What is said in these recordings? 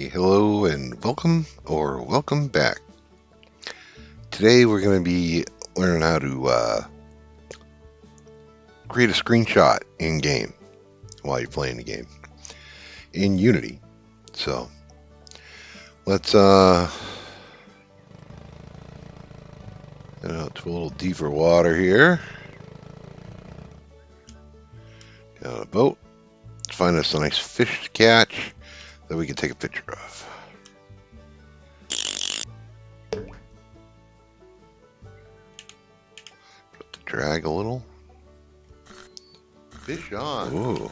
Hello and welcome or welcome back. Today we're going to be learning how to create a screenshot in game while you're playing the game in Unity. So let's head out to a little deeper water here. Get on a boat. Let's find us a nice fish to catch that we can take a picture of. Put the drag a little. Fish on. Ooh.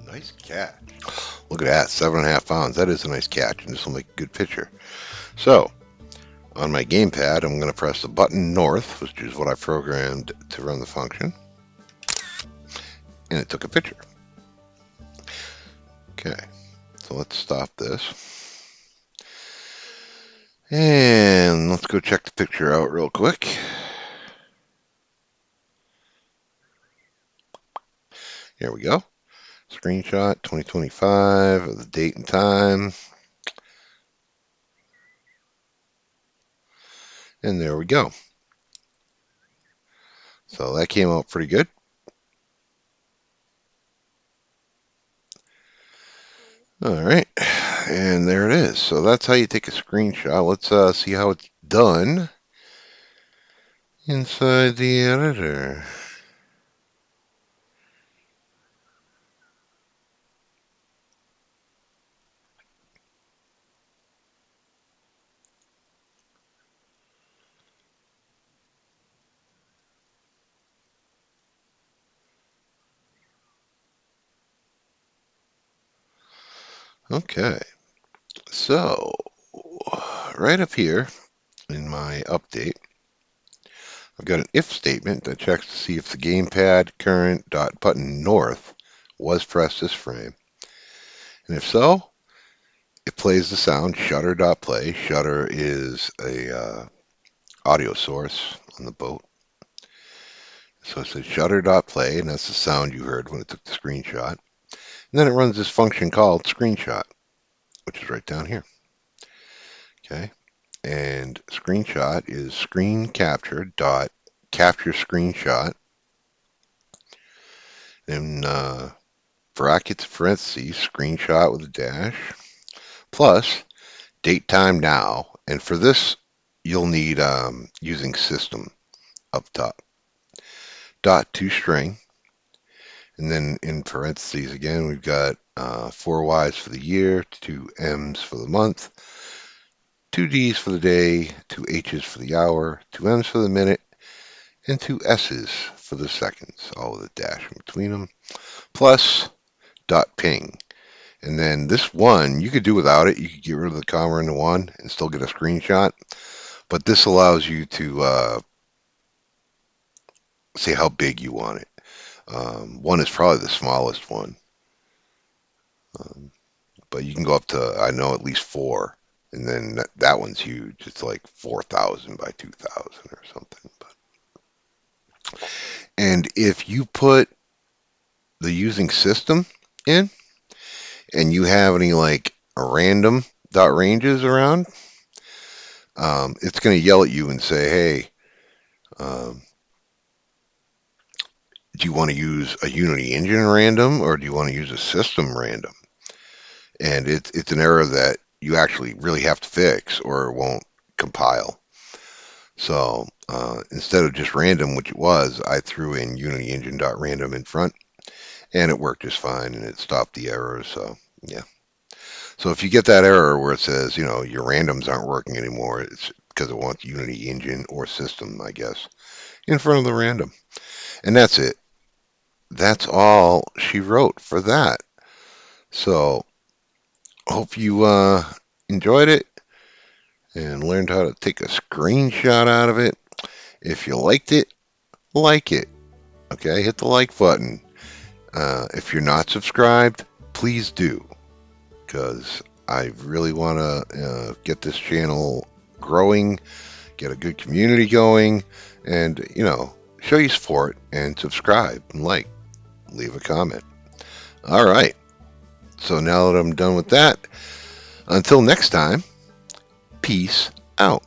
Nice catch. Look at that, 7.5 pounds. That is a nice catch, and this will make a good picture. So, on my gamepad, I'm going to press the button north, which is what I programmed to run the function. And it took a picture. Okay, so let's stop this. And let's go check the picture out real quick. Here we go. Screenshot 2025 of the date and time. And there we go. So that came out pretty good. All right, and there it is. So that's how you take a screenshot. Let's see how it's done inside the editor. Okay, so right up here in my update, I've got an if statement that checks to see if the gamepad current dot button north was pressed this frame. And if so, it plays the sound shutter dot play. Shutter is a audio source on the boat. So it says shutter dot play, and that's the sound you heard when it took the screenshot. And then it runs this function called screenshot, which is right down here. Okay. And screenshot is screen capture dot capture screenshot. And brackets, parentheses, screenshot with a dash, plus date time now. And for this, you'll need using system up top. Dot to string. And then in parentheses again, we've got 4 Y's for the year, 2 M's for the month, 2 D's for the day, 2 H's for the hour, 2 M's for the minute, and 2 S's for the seconds, all with a dash in between them, plus dot ping. And then this one, you could do without it. You could get rid of the comma and the 1 and still get a screenshot. But this allows you to say how big you want it. 1 is probably the smallest one. But you can go up to, I know, at least 4. And then that one's huge. It's like 4,000 by 2,000 or something. And if you put the using system in, and you have any like random dot ranges around, it's going to yell at you and say, hey, do you want to use a Unity engine random or do you want to use a system random? And it's an error that you actually really have to fix or it won't compile. So instead of just random, which it was, I threw in Unity engine dot random in front, and it worked just fine, and it stopped the error. So yeah. So if you get that error where it says, your randoms aren't working anymore, it's because it wants Unity engine or system, I guess, in front of the random. And that's it. That's all she wrote for that. So hope you enjoyed it and learned how to take a screenshot out of it. If you liked it, like it. Okay, hit the like button. If you're not subscribed, please do, because I really want to get this channel growing, get a good community going, and show you support and subscribe and like. leave a comment. All right. So now that I'm done with that, until next time, peace out.